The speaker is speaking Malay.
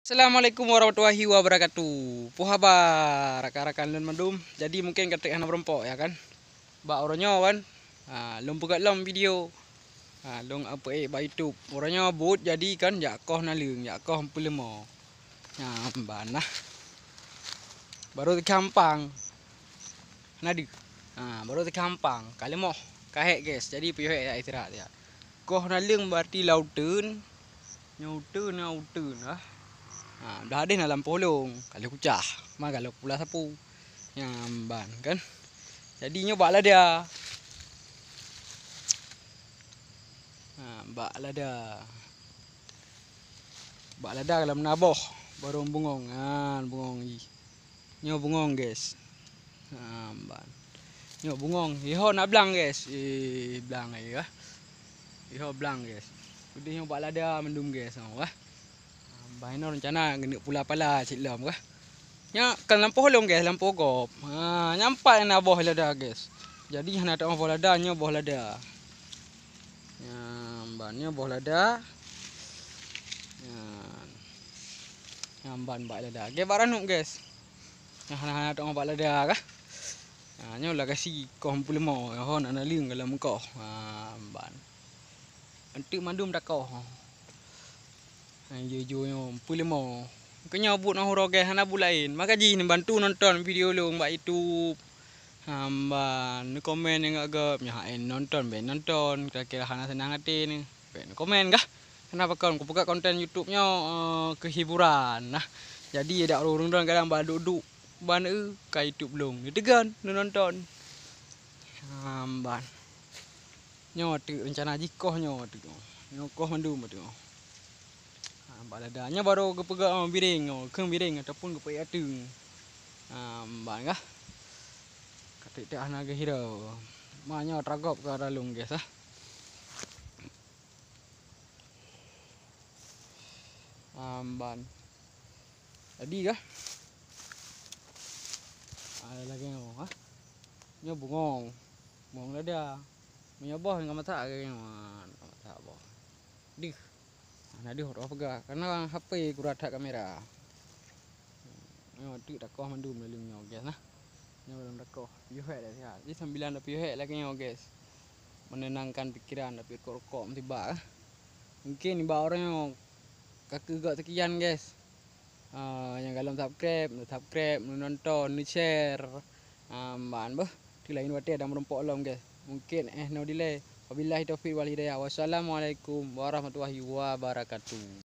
Assalamualaikum warahmatullahi wabarakatuh. Puhabar rakan-rakan lun mandum. Jadi mungkin ketik anak berempok ya kan. Ba orangnya kan. Lum pegat lom video. Long apa ba YouTube. Orangnya but jadi kan jakoh nalung, jakoh 45. Banah. Baru gampang. Nadi. Baru gampang. Kali moh kahek guys. Jadi piye ya istirahat ya. Koh nalung berarti lautun. Nyautun lah. Dah ada dalam polong kalau kucah mah kalau pula sapu nyamban kan jadinya baklah dia baklah dia kalau menaboh baru bungong bungong nyo bungong guys ban nyo bungong iho nak belang guys belang ya iho belang guys udah nyo baklah dia mendum guys wah Bahino rencana gendek pula pala cik lam kah. Nya kan lampu holong guys, lampu gop. Nyampai na boh lada guys. Jadi hana tak mau lada nya boh lada. Bannya boh lada. Nyamban bak lada. Ge baranuk guys. Nya hana tak mau bak lada kah. Nya lah kasi koh 45 ho nak naling dalam koh. Ban. Antik mandum dak koh. Yo 45. Kenya but nah horo guys hana bulain. Makaji ni bantu nonton video lu mbak YouTube. Hamba ni komen yang agak nyahain nonton ben nonton kira-kira hana senang hati ni. Ben komen kah? Kenapa kau buka konten YouTube-nya kehiburan. Nah, jadi ada orang don kadang ba duduk ban ka YouTube belum. Ditegan nonton. Hamba. Nyo tu rencana jikoh nyo tu. Nyo koh mandum tu. Baladanya baru kepegak biring, keng biring ataupun kepai atung. Ban kah? Katik tak hana ke hira. Mahnya tragop ke dalung guys ban. Jadi kah? Ada lagi nyo Nyo bungong. Bungong lah dia. Menyoboh dengan mata ke nyo. Mata boh. Dih. Nah dia hot apa karena HP kurat kamera. Tu tak kau mandum lelungnya guys nah. Nyo belum tak kau. Piuhek dah sihat. Jadi sambilan dah piuhek lagi nyo guys. Menenangkan pikiran tapi rokok tiba. Mungkin iba orangnya kaki gak sekian guys. Yang kalau subscribe, nonton, share. Ban bah. Di lain waktu ada merempok lom guys. Mungkin no delay. Wabillahi taufiq wal hidayah. Wassalamualaikum warahmatullahi wabarakatuh.